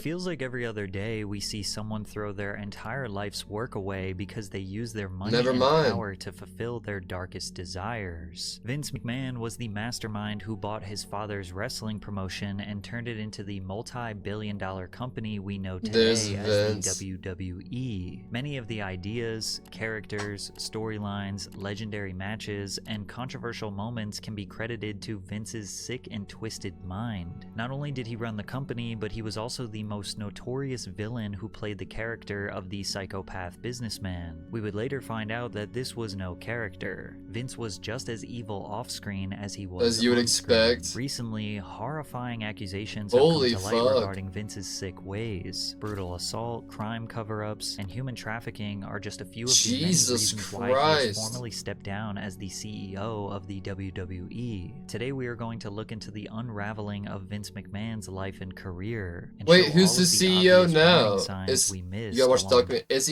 feels like every other day we see someone throw their entire life's work away because they use their money and power to fulfill their darkest desires. Vince McMahon was the mastermind who bought his father's wrestling promotion and turned it into the multi-billion-dollar company we know today as the WWE. Many of the ideas, characters, storylines, legendary matches, and controversial moments can be credited to Vince's sick and twisted mind. Not only did he run the company, but he was also the most notorious villain who played the character of the psychopath businessman. We would later find out that this was no character. Vince was just as evil off-screen as he was as you would expect. Recently, horrifying accusations have come to light regarding Vince's sick ways. Brutal assault, crime cover-ups, and human trafficking are just a few of the many reasons why he has formally stepped down as the CEO of the WWE. Today we are going to look into the unraveling of Vince McMahon's life and career. And wait, who's the CEO now? You gotta watch the document. Is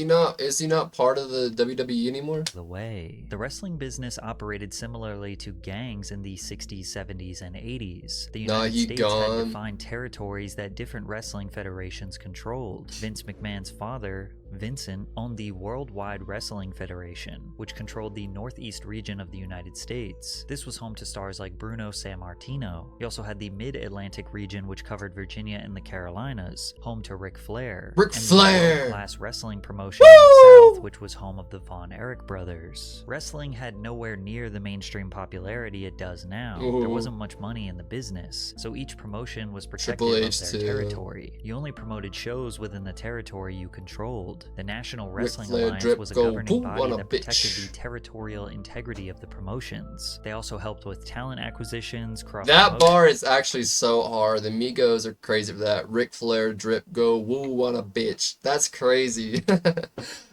he not part of the WWE anymore? The wrestling business operated similarly to gangs in the 60s, 70s, and 80s. The United States had defined territories that different wrestling federations controlled. Vince McMahon's father, Vincent, owned the Worldwide Wrestling Federation, which controlled the northeast region of the United States. This was home to stars like Bruno Sammartino. He also had the Mid-Atlantic region, which covered Virginia and the Carolinas, home to Ric Flair. And the world-class wrestling promotion in the South, which was home of the Von Erich brothers. Wrestling had nowhere near the mainstream popularity it does now. There wasn't much money in the business, so each promotion was protective of their territory. You only promoted shows within the territory you controlled. The National Wrestling Alliance was a governing body that protected the territorial integrity of the promotions. They also helped with talent acquisitions, That bar is actually so hard. The Migos are crazy for that. Ric Flair, drip, go, woo, what a bitch. That's crazy.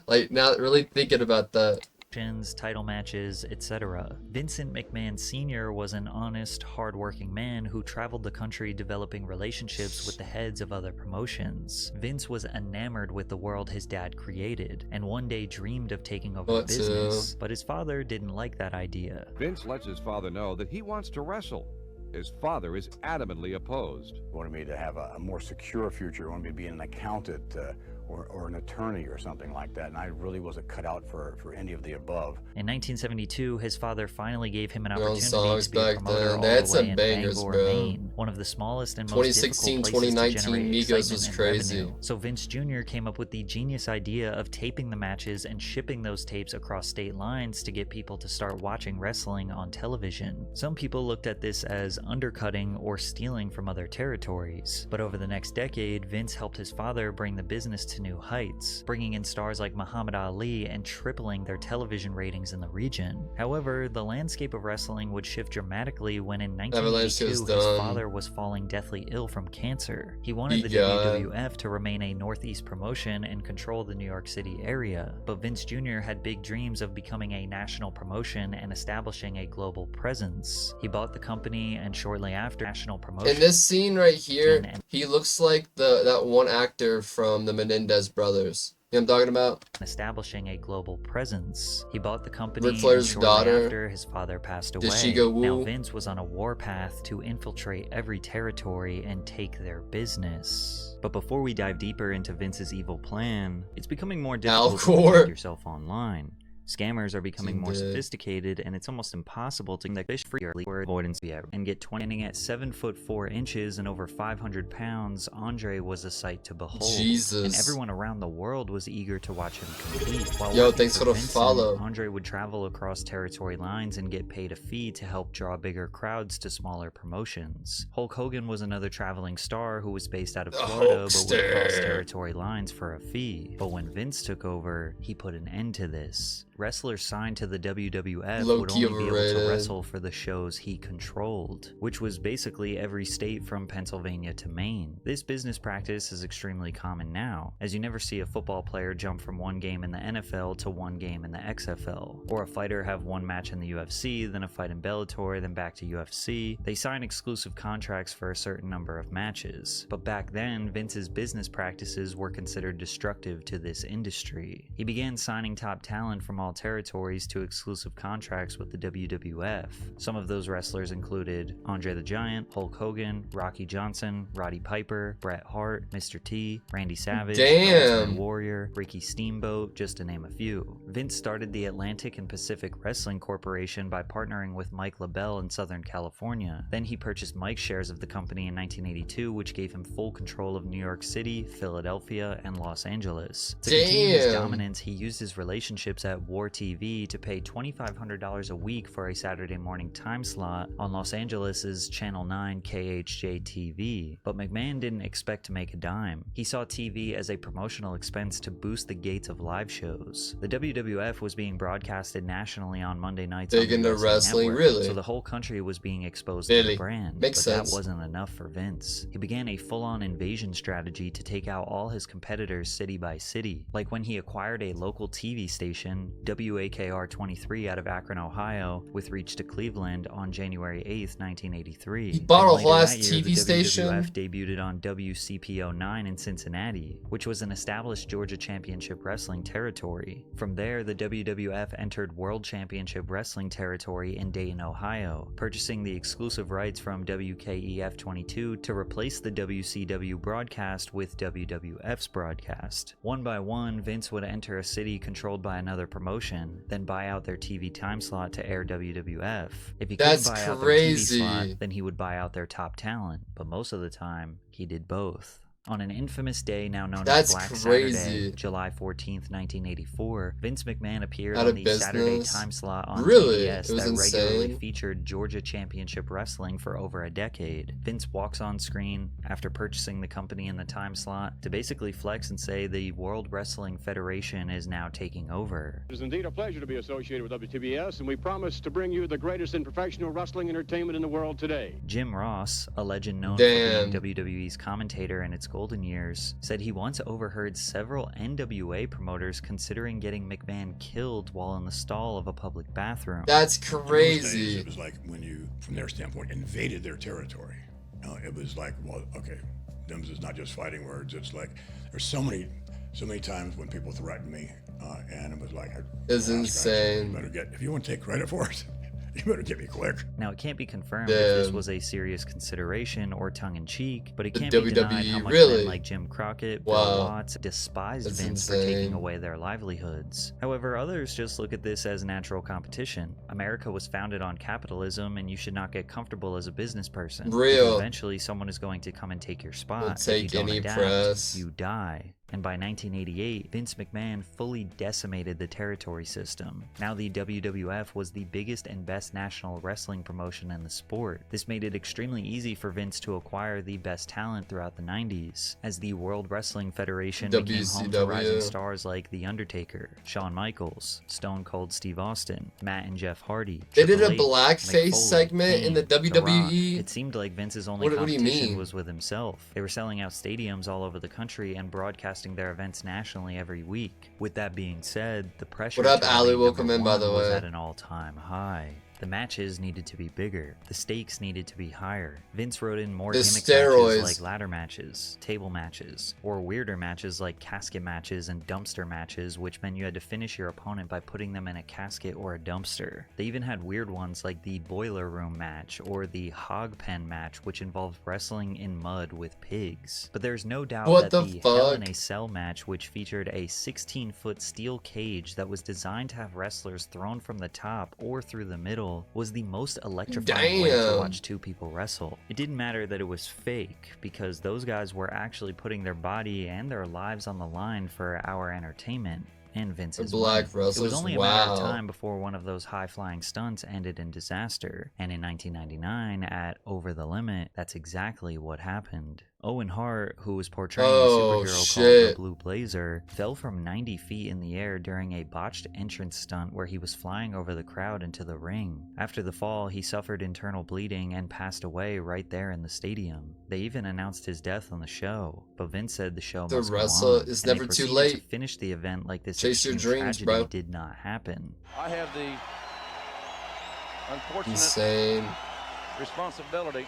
Like, now really thinking about that. Title matches, etc. Vincent McMahon Sr. was an honest, hard-working man who traveled the country developing relationships with the heads of other promotions. Vince was enamored with the world his dad created, and one day dreamed of taking over the business, but his father didn't like that idea. Vince lets his father know that he wants to wrestle. His father is adamantly opposed. He wanted me to have a more secure future. He wanted me to be an accountant or an attorney or something like that, and I really wasn't cut out for any of the above. In 1972, his father finally gave him an opportunity to be a promoter all the way in bangers, Bangor, Maine, one of the smallest and most difficult places to generate Migos was excitement crazy. and revenue. So Vince Jr. came up with the genius idea of taping the matches and shipping those tapes across state lines to get people to start watching wrestling on television. Some people looked at this as undercutting or stealing from other territories, but over the next decade, Vince helped his father bring the business to new heights, bringing in stars like Muhammad Ali and tripling their television ratings in the region. However, the landscape of wrestling would shift dramatically when in 1982 his father was falling deathly ill from cancer. He wanted the WWF to remain a Northeast promotion and control the New York City area, but Vince Jr. had big dreams of becoming a national promotion and establishing a global presence. He bought the company, and shortly after, national promotion. In this scene right here, he looks like that one actor from the Menendez brothers. You know what I'm talking about? Establishing a global presence. He bought the company, Ric Flair's daughter. After his father passed away. Did she go woo? Now Vince was on a warpath to infiltrate every territory and take their business. But before we dive deeper into Vince's evil plan, it's becoming more difficult to protect yourself online. Scammers are becoming more sophisticated, and it's almost impossible to fish free or avoidance and get 20 at 7'4" and over 500 pounds. Andre was a sight to behold, and everyone around the world was eager to watch him compete. While thanks for the follow. Andre would travel across territory lines and get paid a fee to help draw bigger crowds to smaller promotions. Hulk Hogan was another traveling star who was based out of Florida, but would cross territory lines for a fee. But when Vince took over, he put an end to this. Wrestlers signed to the WWF would only be able to wrestle for the shows he controlled, which was basically every state from Pennsylvania to Maine. This business practice is extremely common now, as you never see a football player jump from one game in the NFL to one game in the XFL, or a fighter have one match in the UFC, then a fight in Bellator, then back to UFC. They sign exclusive contracts for a certain number of matches, but back then, Vince's business practices were considered destructive to this industry. He began signing top talent from all small territories to exclusive contracts with the WWF. Some of those wrestlers included Andre the Giant, Hulk Hogan, Rocky Johnson, Roddy Piper, Bret Hart, Mr. T, Randy Savage, the Ultimate Warrior, Ricky Steamboat, just to name a few. Vince started the Atlantic and Pacific Wrestling Corporation by partnering with Mike LaBelle in Southern California. Then he purchased Mike's shares of the company in 1982, which gave him full control of New York City, Philadelphia, and Los Angeles. To continue his dominance, he used his relationships at War TV to pay $2,500 a week for a Saturday morning time slot on Los Angeles' Channel 9 KHJ-TV. But McMahon didn't expect to make a dime. He saw TV as a promotional expense to boost the gates of live shows. The WWF was being broadcasted nationally on Monday nights on the wrestling network, really? so the whole country was being exposed to the brand. Makes sense. That wasn't enough for Vince. He began a full-on invasion strategy to take out all his competitors city by city, like when he acquired a local TV station, WAKR-23 out of Akron, Ohio, with reach to Cleveland on January 8th, 1983. He bought a whole ass that year, TV station. The WWF debuted on WCPO-9 in Cincinnati, which was an established Georgia Championship Wrestling territory. From there, the WWF entered World Championship Wrestling territory in Dayton, Ohio, purchasing the exclusive rights from WKEF-22 to replace the WCW broadcast with WWF's broadcast. One by one, Vince would enter a city controlled by another promotion, then buy out their TV time slot to air WWF. If he couldn't buy out their TV slot, then he would buy out their top talent, but most of the time, he did both. On an infamous day now known as Black Saturday, July 14th, 1984, Vince McMahon appeared on the Saturday time slot on TBS that regularly featured Georgia Championship Wrestling for over a decade. Vince walks on screen after purchasing the company in the time slot to basically flex and say the World Wrestling Federation is now taking over. It is indeed a pleasure to be associated with WTBS, and we promise to bring you the greatest in professional wrestling entertainment in the world today. Jim Ross, a legend known for being WWE's commentator in its golden years, said he once overheard several NWA promoters considering getting McMahon killed while in the stall of a public bathroom. That's crazy. It was like when you, from their standpoint, invaded their territory. It was like, well, okay, them is not just fighting words. It's like there's so many times when people threatened me, and it was like, it's insane. You better get, if you want to take credit for it, you better get me quick. Now, it can't be confirmed if this was a serious consideration or tongue-in-cheek, but it can't be denied how much men like Jim Crockett, Bill Watts despised Vince for taking away their livelihoods. However, others just look at this as natural competition. America was founded on capitalism, and you should not get comfortable as a business person. Eventually, someone is going to come and take your spot. If you don't adapt, you die. And by 1988, Vince McMahon fully decimated the territory system. Now the WWF was the biggest and best national wrestling promotion in the sport. This made it extremely easy for Vince to acquire the best talent throughout the 90s, as the World Wrestling Federation became home to rising stars like The Undertaker, Shawn Michaels, Stone Cold Steve Austin, Matt and Jeff Hardy. They did a blackface segment in the WWE? It seemed like Vince's only competition was with himself. They were selling out stadiums all over the country and broadcasting their events nationally every week. With that being said, the pressure was at an all-time high. The matches needed to be bigger. The stakes needed to be higher. Vince wrote in more gimmick matches like ladder matches, table matches, or weirder matches like casket matches and dumpster matches, which meant you had to finish your opponent by putting them in a casket or a dumpster. They even had weird ones like the boiler room match or the hog pen match, which involved wrestling in mud with pigs. But there's no doubt that the Hell in a Cell match, which featured a 16-foot steel cage that was designed to have wrestlers thrown from the top or through the middle, was the most electrifying way to watch two people wrestle. It didn't matter that it was fake, because those guys were actually putting their body and their lives on the line for our entertainment and Vince's money. It was only a matter of time before one of those high-flying stunts ended in disaster, and in 1999 at Over the Limit, that's exactly what happened. Owen Hart, who was portraying a superhero called the Blue Blazer, fell from 90 feet in the air during a botched entrance stunt where he was flying over the crowd into the ring. After the fall, he suffered internal bleeding and passed away right there in the stadium. They even announced his death on the show, but Vince said the show must go on, it's and never they too proceeded late to finish the event like this chase your dreams, bro. did not happen. I have the unfortunate responsibility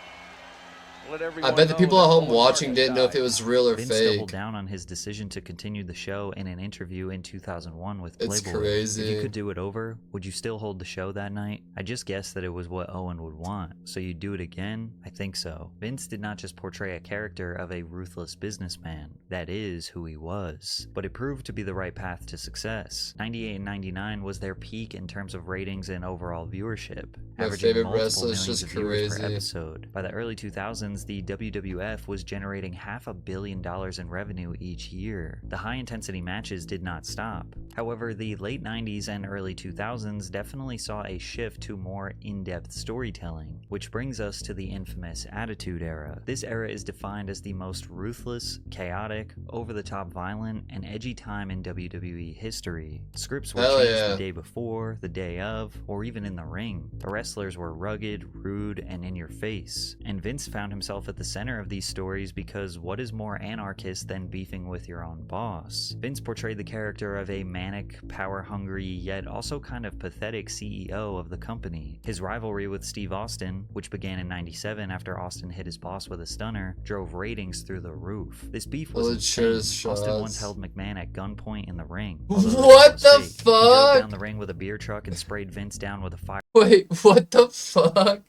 Let I everyone bet the know people that at home Owen watching Hart didn't know if died. it was real or Vince doubled fake. down on his decision to continue the show in an interview in 2001 with It's Playboy. crazy. If you could do it over, would you still hold the show that night? I just guessed that it was what Owen would want, so you'd do it again? I think so. Vince did not just portray a character of a ruthless businessman, that is who he was, but it proved to be the right path to success. 98 and 99 was their peak in terms of ratings and overall viewership, My averaging favorite multiple wrestler is millions just of viewers per crazy. episode. By the early 2000s, the WWF was generating $500 million in revenue each year. The high-intensity matches did not stop. However, the late 90s and early 2000s definitely saw a shift to more in-depth storytelling, which brings us to the infamous Attitude Era. This era is defined as the most ruthless, chaotic, over-the-top violent, and edgy time in WWE history. Scripts were Hell changed yeah. the day before, the day of, or even in the ring. The wrestlers were rugged, rude, and in your face. And Vince found himself at the center of these stories because what is more anarchist than beefing with your own boss? Vince portrayed the character of a manic, power-hungry, yet also kind of pathetic CEO of the company. His rivalry with Steve Austin, which began in 97 after Austin hit his boss with a stunner, drove ratings through the roof. This beef was Well, it sure insane. is Austin once shots. held McMahon at gunpoint in the ring. What although gun was the fake. He drove fuck? down the ring with a beer truck and sprayed Vince down with a fire Wait, what the fuck?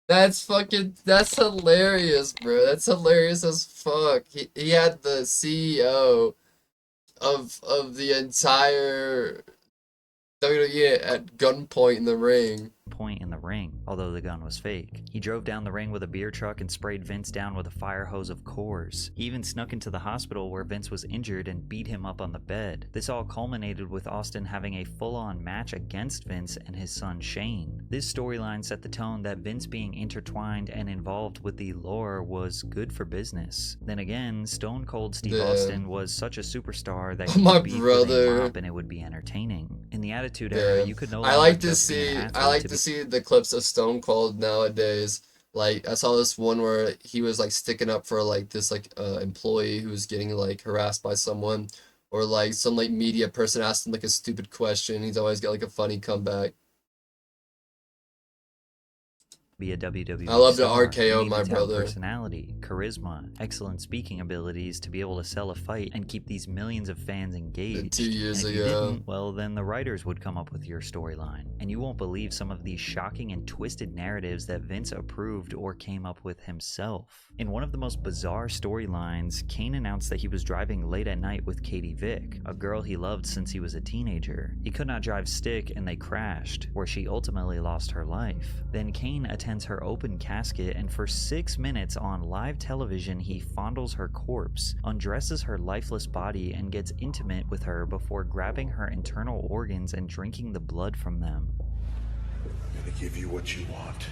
That's hilarious, bro. That's hilarious as fuck. He had the CEO of the entire WWE at gunpoint in the ring. point in the ring, although the gun was fake. He drove down the ring with a beer truck and sprayed Vince down with a fire hose of Coors. He even snuck into the hospital where Vince was injured and beat him up on the bed. This all culminated with Austin having a full-on match against Vince and his son Shane. This storyline set the tone that Vince being intertwined and involved with the lore was good for business. Then again, Stone Cold Steve Damn. Austin was such a superstar that he My could beef with a brother. mop and it would be entertaining. In the Attitude Era, Yeah. you could no I longer like to just be an see athlete I like to to be see the clips of Stone Cold nowadays. Like I saw this one where he was like sticking up for like this employee who was getting like harassed by someone, or like some like media person asked him like a stupid question. He's always got like a funny comeback. be a WWE I love the star. RKO, You need my to have brother. personality, charisma, excellent speaking abilities to be able to sell a fight and keep these millions of fans engaged. 2 years and if you ago. didn't, well, then the writers would come up with your storyline, and you won't believe some of these shocking and twisted narratives that Vince approved or came up with himself. In one of the most bizarre storylines, Kane announced that he was driving late at night with Katie Vick, a girl he loved since he was a teenager. He could not drive stick and they crashed, where she ultimately lost her life. Then Kane attends her open casket, and for 6 minutes on live television he fondles her corpse, undresses her lifeless body, and gets intimate with her before grabbing her internal organs and drinking the blood from them. I'm gonna give you what you want.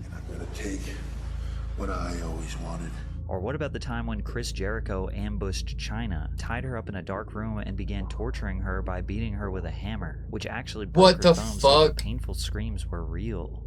And I'm gonna take what I always wanted. Or what about the time when Chris Jericho ambushed Chyna, tied her up in a dark room, and began torturing her by beating her with a hammer, which actually broke What her the thumb, so the fuck? painful screams were real.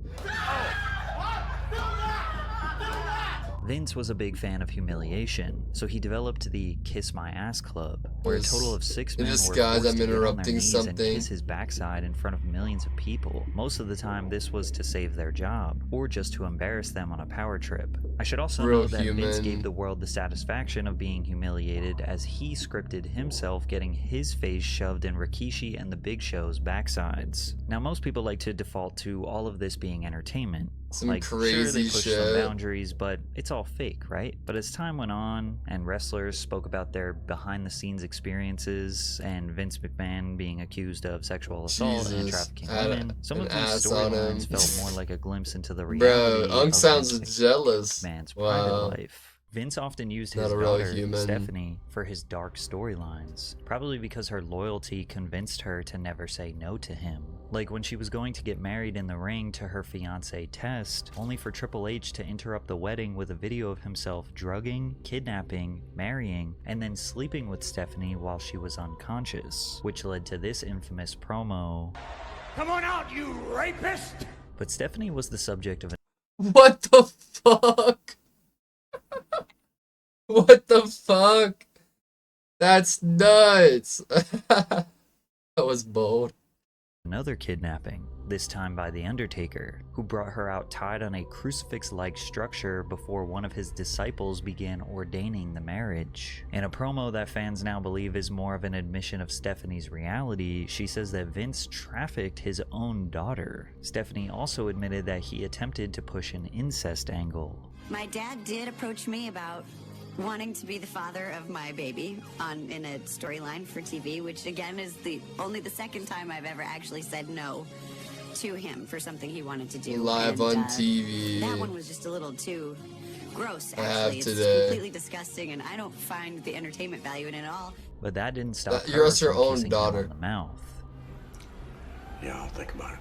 Vince was a big fan of humiliation, so he developed the Kiss My Ass Club, where a total of 6 In men this were guise, forced I'm to get on their interrupting knees and something. kiss his backside in front of millions of people. Most of the time, this was to save their job, or just to embarrass them on a power trip. I should also Real note that Vince human. gave the world the satisfaction of being humiliated, as he scripted himself getting his face shoved in Rikishi and the Big Show's backsides. Now, most people like to default to all of this being entertainment. Some Like, sure, crazy they pushed shit. some boundaries, but it's all fake, right? But as time went on, and wrestlers spoke about their behind-the-scenes experiences, and Vince McMahon being accused of sexual assault and Jesus, trafficking had women, some an of these ass on him. storylines felt more like a glimpse into the Bro, reality Unk of sounds Vince jealous. McMahon's private Wow. life. Vince often used Not his a real daughter, human. Stephanie, for his dark storylines, probably because her loyalty convinced her to never say no to him. Like when she was going to get married in the ring to her fiancé Test, only for Triple H to interrupt the wedding with a video of himself drugging, kidnapping, marrying, and then sleeping with Stephanie while she was unconscious, which led to this infamous promo. Come on out, you rapist! But Stephanie was the subject of an What the fuck? What the fuck? That's nuts. That was bold. another kidnapping, this time by The Undertaker, who brought her out tied on a crucifix-like structure before one of his disciples began ordaining the marriage. In a promo that fans now believe is more of an admission of Stephanie's reality, she says that Vince trafficked his own daughter. Stephanie also admitted that he attempted to push an incest angle. My dad did approach me about wanting to be the father of my baby in a storyline for TV, which again is only the second time I've ever actually said no to him for something he wanted to do. Live on TV. That one was just a little too gross, I have actually. It's today. completely disgusting, and I don't find the entertainment value in it at all. But that didn't stop her You're your from own kissing him daughter. on the mouth. Yeah, I'll think about it.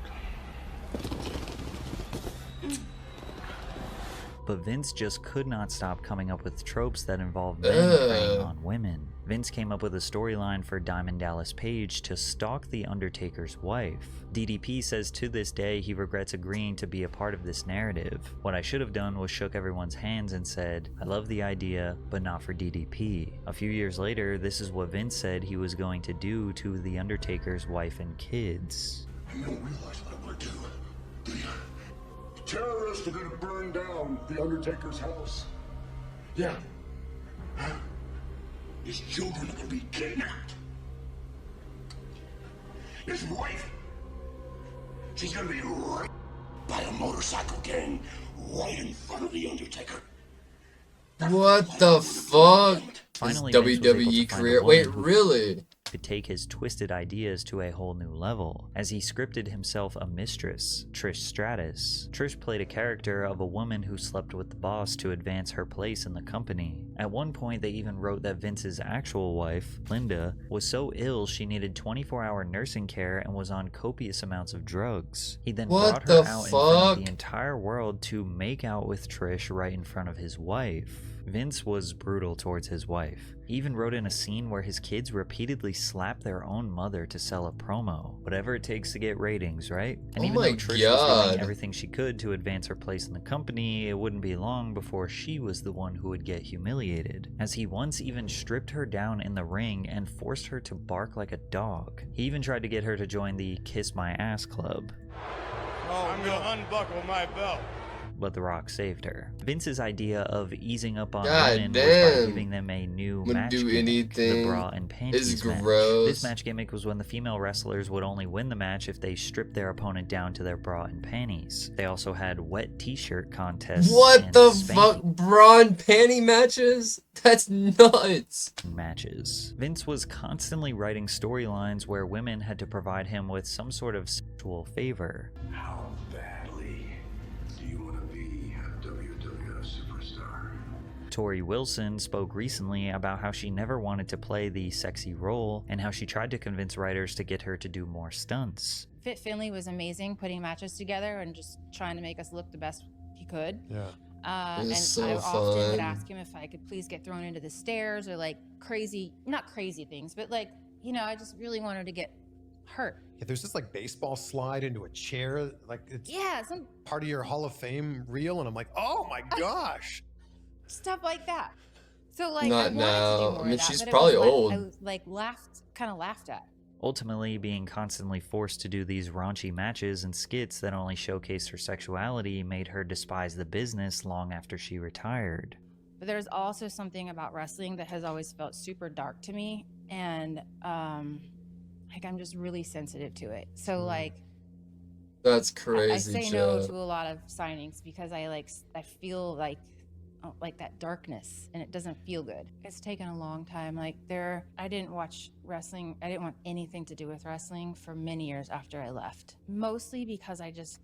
But Vince just could not stop coming up with tropes that involve men preying on women. Vince came up with a storyline for Diamond Dallas Page to stalk The Undertaker's wife. DDP says to this day he regrets agreeing to be a part of this narrative. What I should have done was shook everyone's hands and said, I love the idea, but not for DDP. A few years later, this is what Vince said he was going to do to The Undertaker's wife and kids. You don't realize what I'm gonna do, do you? The terrorists are gonna burn down the Undertaker's house. Yeah. Huh? His children are gonna be kidnapped. His wife, she's gonna be raped by a motorcycle gang right in front of the Undertaker. What the fuck? Finally, His Vince was able to WWE find a career. woman Wait, who really? could take his twisted ideas to a whole new level, as he scripted himself a mistress, Trish Stratus. Trish played a character of a woman who slept with the boss to advance her place in the company. At one point, they even wrote that Vince's actual wife, Linda, was so ill she needed 24-hour nursing care and was on copious amounts of drugs. He then What brought her the out in front of the fuck? entire world to make out with Trish right in front of his wife. Vince was brutal towards his wife. He even wrote in a scene where his kids repeatedly slapped their own mother to sell a promo. Whatever it takes to get ratings, right? And Oh even my though Trish was God. doing everything she could to advance her place in the company, it wouldn't be long before she was the one who would get humiliated, as he once even stripped her down in the ring and forced her to bark like a dog. He even tried to get her to join the Kiss My Ass Club. Oh, I'm gonna unbuckle my belt. But The Rock saved her. Vince's idea of easing up on God women was by damn. giving them a new Wouldn't match do gimmick, the anything. bra and panties It's match. gross. This match gimmick was when the female wrestlers would only win the match if they stripped their opponent down to their bra and panties. They also had wet t-shirt contests What and the spanking fuck? Bra and panty matches? That's nuts. matches. Vince was constantly writing storylines where women had to provide him with some sort of sexual favor. How badly do you want to be a WWF superstar? Tori Wilson spoke recently about how she never wanted to play the sexy role and how she tried to convince writers to get her to do more stunts. Fit Finley was amazing, putting matches together and just trying to make us look the best he could. Yeah. And It's so I often would fun. ask him if I could please get thrown into the stairs or like crazy, not crazy things, but like, you know, I just really wanted to get hurt. Yeah, there's this like baseball slide into a chair, like it's Yeah, some part of your Hall of Fame reel, and I'm like, oh my gosh. stuff like that. So like, Not I wanted to do now. more I of mean, that, she's but it probably was old. I was like kind of laughed at. Ultimately, being constantly forced to do these raunchy matches and skits that only showcased her sexuality made her despise the business long after she retired. But there's also something about wrestling that has always felt super dark to me, and like I'm just really sensitive to it. So like That's I crazy, say no Joe. to a lot of signings because I feel like that darkness, and it doesn't feel good. It's taken a long time. Like I didn't watch wrestling. I didn't want anything to do with wrestling for many years after I left. Mostly because I just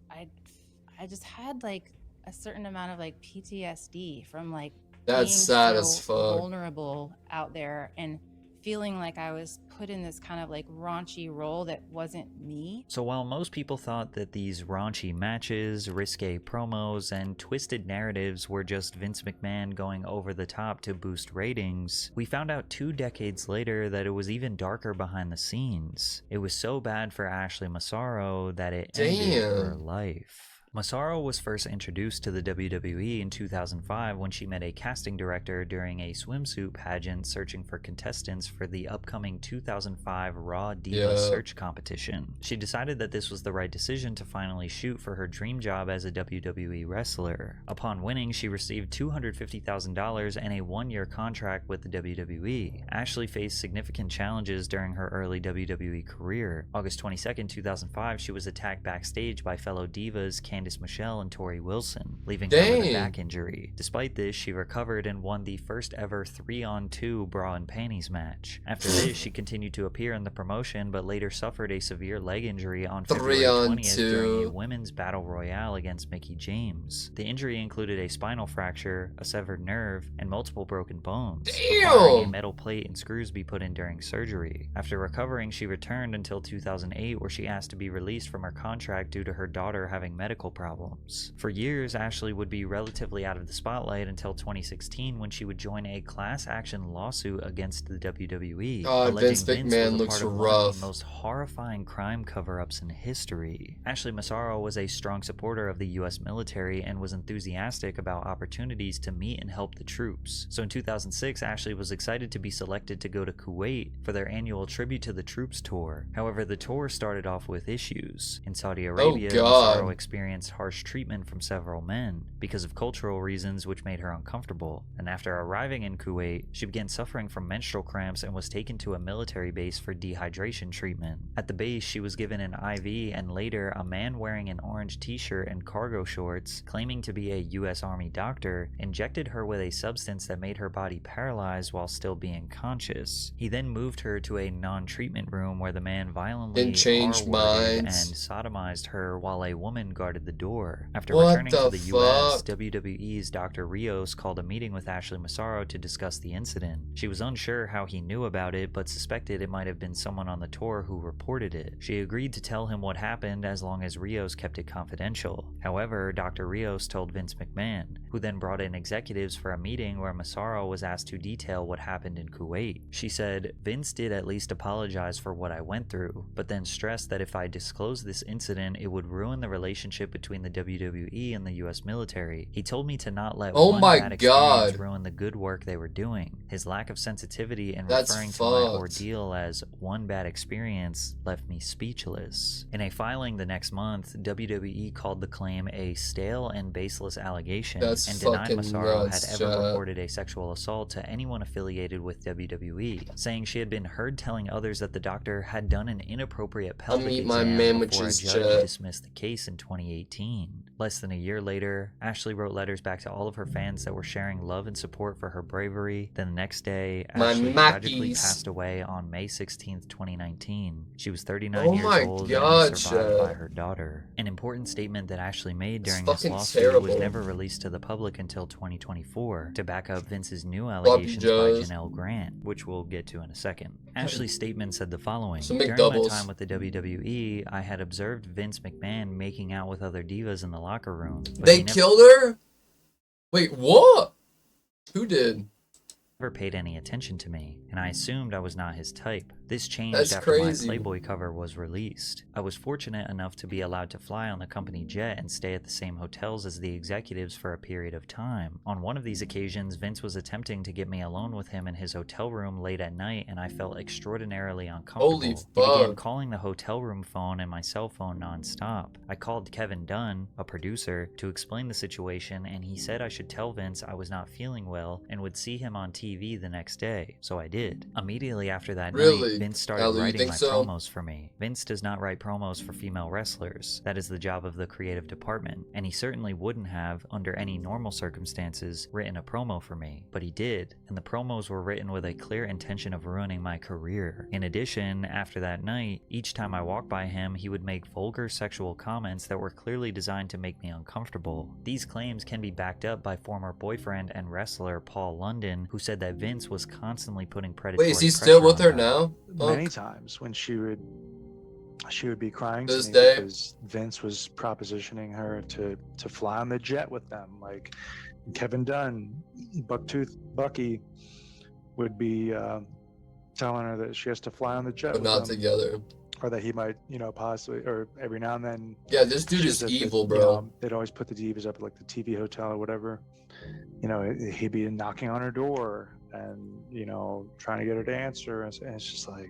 had like a certain amount of like PTSD from like That's being sad so as fuck. vulnerable out there and feeling like I was put in this kind of like raunchy role that wasn't me. So while most people thought that these raunchy matches, risque promos, and twisted narratives were just Vince McMahon going over the top to boost ratings, we found out 2 decades later that it was even darker behind the scenes. It was so bad for Ashley Massaro that it ended her Damn. life. Massaro was first introduced to the WWE in 2005 when she met a casting director during a swimsuit pageant searching for contestants for the upcoming 2005 Raw Diva Search competition. She decided that this was the right decision to finally shoot for her dream job as a WWE wrestler. Upon winning, she received $250,000 and a one-year contract with the WWE. Ashley faced significant challenges during her early WWE career. August 22, 2005, she was attacked backstage by fellow divas Candice Michelle and Tori Wilson, leaving her with a back injury. Despite this, she recovered and won the first ever 3-on-2 bra and panties match. After this, she continued to appear in the promotion, but later suffered a severe leg injury on February 20th during a women's battle royale against Mickie James. The injury included a spinal fracture, a severed nerve, and multiple broken bones, requiring a metal plate and screws be put in during surgery. After recovering, she returned until 2008, where she asked to be released from her contract due to her daughter having medical problems. For years, Ashley would be relatively out of the spotlight until 2016, when she would join a class action lawsuit against the WWE, alleging Vince was a part of one of the most horrifying crime cover-ups in history. Ashley Massaro was a strong supporter of the US military and was enthusiastic about opportunities to meet and help the troops. So in 2006, Ashley was excited to be selected to go to Kuwait for their annual Tribute to the Troops tour. However, the tour started off with issues. In Saudi Arabia, Massaro experienced harsh treatment from several men because of cultural reasons, which made her uncomfortable. And after arriving in Kuwait, she began suffering from menstrual cramps and was taken to a military base for dehydration treatment. At the base, she was given an IV, and later a man wearing an orange t-shirt and cargo shorts, claiming to be a US Army doctor, injected her with a substance that made her body paralyzed while still being conscious. He then moved her to a non-treatment room where the man violently R-worded and sodomized her while a woman guarded the door. After returning to the US, WWE's Dr. Rios called a meeting with Ashley Massaro to discuss the incident. She was unsure how he knew about it, but suspected it might have been someone on the tour who reported it. She agreed to tell him what happened as long as Rios kept it confidential. However, Dr. Rios told Vince McMahon, who then brought in executives for a meeting where Massaro was asked to detail what happened in Kuwait. She said, "Vince did at least apologize for what I went through, but then stressed that if I disclosed this incident, it would ruin the relationship between the WWE and the US military. He told me to not let one bad experience ruin the good work they were doing. His lack of sensitivity in referring to my ordeal as one bad experience left me speechless." In a filing the next month, WWE called the claim a stale and baseless allegation and denied Massaro had ever reported a sexual assault to anyone affiliated with WWE, saying she had been heard telling others that the doctor had done an inappropriate pelvic exam before a judge dismissed the case in 2018. Less than a year later, Ashley wrote letters back to all of her fans that were sharing love and support for her bravery. Then the next day, Ashley tragically passed away on May 16, 2019. She was 39 years old and survived by her daughter. An important statement that Ashley made during this lawsuit was never released to the public until 2024 to back up Vince's new allegations by Janelle Grant, which we'll get to in a second. Ashley's statement said the following: "During my time with the WWE, I had observed Vince McMahon making out with other divas in the locker room." They killed her? Wait, what? Who did? Never paid any attention to me, and I assumed I was not his type. This changed after my Playboy cover was released. I was fortunate enough to be allowed to fly on the company jet and stay at the same hotels as the executives for a period of time. On one of these occasions, Vince was attempting to get me alone with him in his hotel room late at night, and I felt extraordinarily uncomfortable. Holy fuck. He began calling the hotel room phone and my cell phone nonstop. I called Kevin Dunn, a producer, to explain the situation, and he said I should tell Vince I was not feeling well and would see him on TV the next day. So I did. Immediately after that night, Vince started writing my promos for me. Vince does not write promos for female wrestlers. That is the job of the creative department, and he certainly wouldn't have, under any normal circumstances, written a promo for me. But he did, and the promos were written with a clear intention of ruining my career. In addition, after that night, each time I walked by him, he would make vulgar sexual comments that were clearly designed to make me uncomfortable. These claims can be backed up by former boyfriend and wrestler Paul London, who said that Vince was constantly putting predatory Wait, is he still with her her now? Many times when she would be crying to me because Vince was propositioning her to fly on the jet with them. Like Kevin Dunn, Bucktooth Bucky would be telling her that she has to fly on the jet but with not them. together. or that he might, you know, possibly, or every now and then. Yeah, this dude is evil, bro. They'd always put the divas up at like the TV hotel or whatever. You know, he'd be knocking on her door and, you know, trying to get her to answer. And it's just like,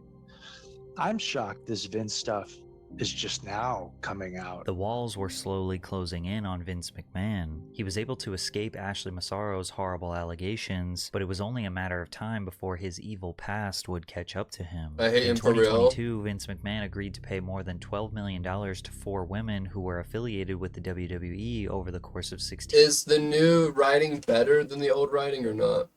I'm shocked this Vince stuff is just now coming out. The walls were slowly closing in on Vince McMahon. He was able to escape Ashley Massaro's horrible allegations, but it was only a matter of time before his evil past would catch up to him. I hate In him for real. 2022, Vince McMahon agreed to pay more than $12 million to 4 women who were affiliated with the WWE over the course of 16 Is the new writing better than the old writing or not?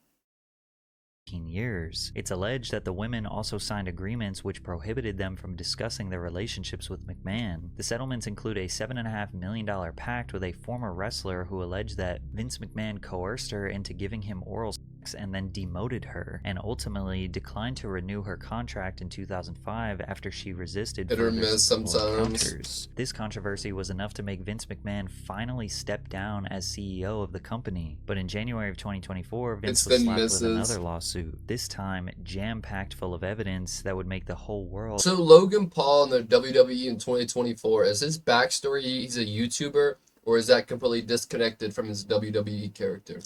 years. It's alleged that the women also signed agreements which prohibited them from discussing their relationships with McMahon. The settlements include a $7.5 million pact with a former wrestler who alleged that Vince McMahon coerced her into giving him oral sex and then demoted her, and ultimately declined to renew her contract in 2005 after she resisted Hit or further miss sexual sometimes. encounters. This controversy was enough to make Vince McMahon finally step down as CEO of the company, but in January of 2024, Vince was slapped with another lawsuit, this time jam-packed full of evidence that would make the whole world. So Logan Paul in the WWE in 2024, is his backstory he's a YouTuber, or is that completely disconnected from his WWE character?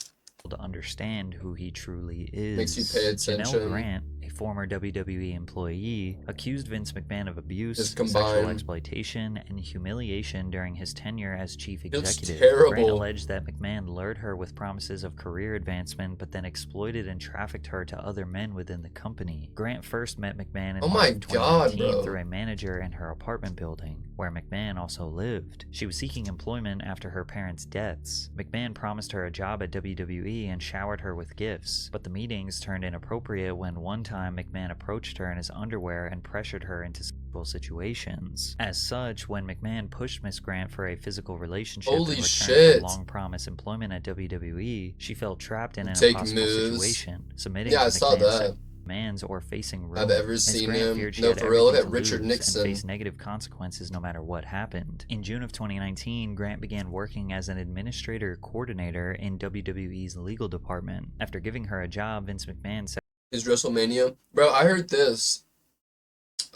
To understand who he truly is. Makes you pay attention. Janelle Grant, a former WWE employee, accused Vince McMahon of abuse, Just sexual combined. exploitation, and humiliation during his tenure as chief executive. terrible. Grant alleged that McMahon lured her with promises of career advancement, but then exploited and trafficked her to other men within the company. Grant first met McMahon in Oh March my of God, 2019 bro. through a manager in her apartment building, where McMahon also lived. She was seeking employment after her parents' deaths. McMahon promised her a job at WWE and showered her with gifts, but the meetings turned inappropriate when one time McMahon approached her in his underwear and pressured her into sexual situations. As such, when McMahon pushed Miss Grant for a physical relationship Holy in return shit. for long-promised employment at WWE, she felt trapped in an Take impossible moves. situation, submitting Yeah, to I saw McMahon's that. demands or facing ruin. I've ever Miss seen Grant him. feared she No, had for real, look everything at to Richard lose Nixon. and face negative consequences no matter what happened. In June of 2019, Grant began working as an administrator coordinator in WWE's legal department. After giving her a job, Vince McMahon said Is WrestleMania? Bro, I heard this.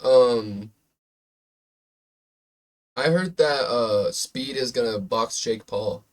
I heard that Speed is gonna box Jake Paul.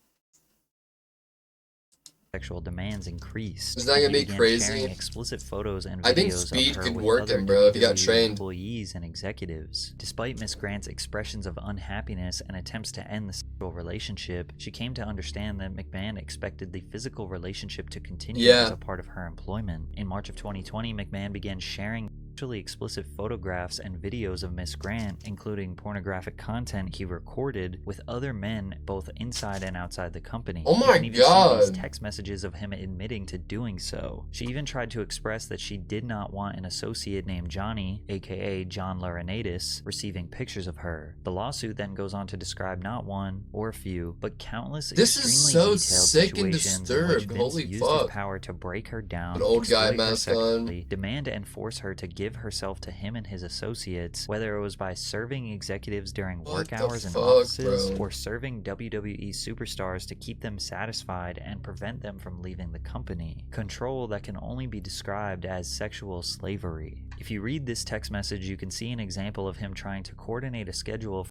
sexual demands increased. Is that and gonna he be began crazy? sharing explicit photos and I think videos Speed of her could with work other him, bro, if he got WWE trained. employees and executives. Despite Miss Grant's expressions of unhappiness and attempts to end the sexual relationship, she came to understand that McMahon expected the physical relationship to continue Yeah. as a part of her employment. In March of 2020, McMahon began sharing sexually explicit photographs and videos of Miss Grant, including pornographic content he recorded with other men both inside and outside the company. Oh You my can even see these God. text messages of him admitting to doing so. She even tried to express that she did not want an associate named Johnny, aka John Laurinaitis, receiving pictures of her. The lawsuit then goes on to describe not one or a few, but countless This is extremely so detailed sick and situations in which disturbed. Vince Holy used fuck. his power to break her down, An old guy exploit her mask on. sexually, demand and force her to give herself to him and his associates, whether it was by serving executives during What work the hours in fuck, offices, bro? or serving WWE superstars to keep them satisfied and prevent them from leaving the company. Control that can only be described as sexual slavery. If you read this text message, you can see an example of him trying to coordinate a schedule.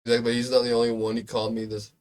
Like, but he's not the only one. He called me this.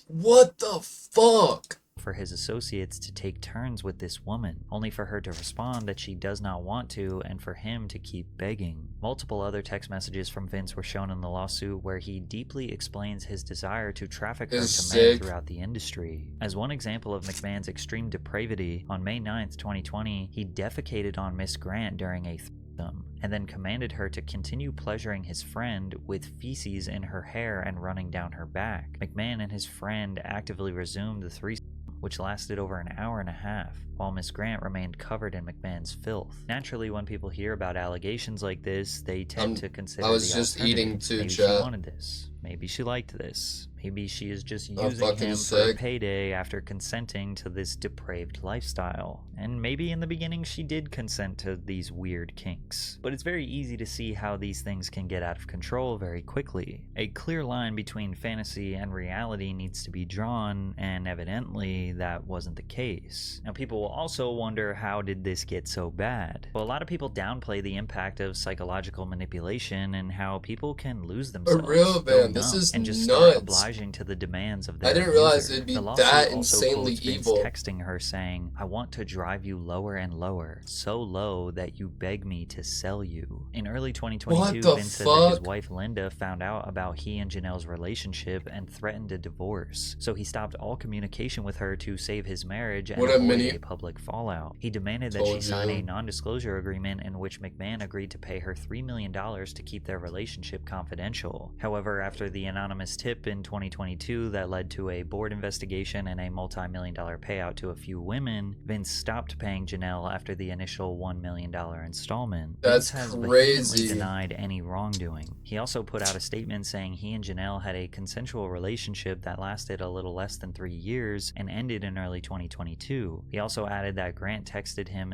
What the fuck? For his associates to take turns with this woman, only for her to respond that she does not want to and for him to keep begging. Multiple other text messages from Vince were shown in the lawsuit where he deeply explains his desire to traffic her It's to men sick. throughout the industry. As one example of McMahon's extreme depravity, on May 9th, 2020, he defecated on Miss Grant during a threesome, and then commanded her to continue pleasuring his friend with feces in her hair and running down her back. McMahon and his friend actively resumed the threesome, which lasted over an hour and a half, while Miss Grant remained covered in McMahon's filth. Naturally, when people hear about allegations like this, they tend to consider I was the just alternative. eating too, Maybe chat. she wanted this. Maybe she liked this. Maybe she is just I'm using fucking him for a sick. payday after consenting to this depraved lifestyle. And maybe in the beginning she did consent to these weird kinks. But it's very easy to see how these things can get out of control very quickly. A clear line between fantasy and reality needs to be drawn, and evidently that wasn't the case. Now people will also wonder, how did this get so bad? Well, a lot of people downplay the impact of psychological manipulation and how people can lose themselves, For real, go man, this numb, is and just start nuts. obliging to the demands of I their didn't realize abuser. it'd be The lawsuit that also insanely quotes Vince evil. texting her saying, "I want to drive you lower and lower, so low that you beg me to sell you." In early 2022, What the Vince said that his fuck? wife Linda found out about he and Janelle's relationship and threatened a divorce, so he stopped all communication with her to save his marriage and What a avoid mini- a public fallout. He demanded that she Told sign a you. non-disclosure agreement in which McMahon agreed to pay her $3 million to keep their relationship confidential. However, after the anonymous tip in 2022 that led to a board investigation and a multi-million-dollar payout to a few women, Vince stopped paying Janelle after the initial $1 million installment. That's Vince has vehemently crazy. denied any wrongdoing. He also put out a statement saying he and Janelle had a consensual relationship that lasted a little less than 3 years and ended in early 2022. He also added that Grant texted him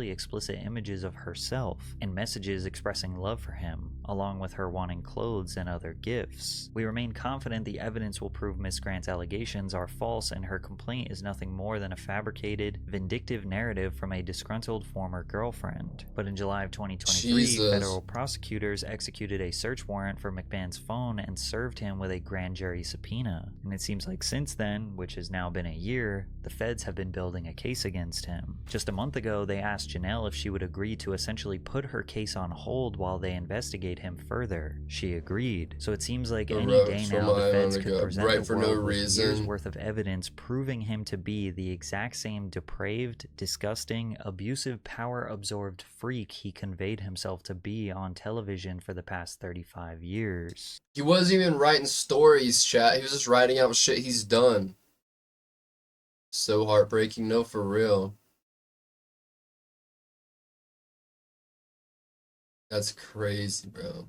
explicit images of herself and messages expressing love for him, along with her wanting clothes and other gifts. We remain confident the evidence will prove Miss Grant's allegations are false and her complaint is nothing more than a fabricated, vindictive narrative from a disgruntled former girlfriend. But in July of 2023, Jesus. federal prosecutors executed a search warrant for McMahon's phone and served him with a grand jury subpoena. And it seems like since then, which has now been a year, the feds have been building a case against him. Just a month ago, they asked Janelle if she would agree to essentially put her case on hold while they investigate him further. She agreed. So it seems like any day now the feds could present right the for no world with years reason. worth of evidence proving him to be the exact same depraved, disgusting, abusive, power-absorbed freak he conveyed himself to be on television for the past 35 years. He wasn't even writing stories, chat. He was just writing out shit he's done. So heartbreaking, no, for real. That's crazy, bro.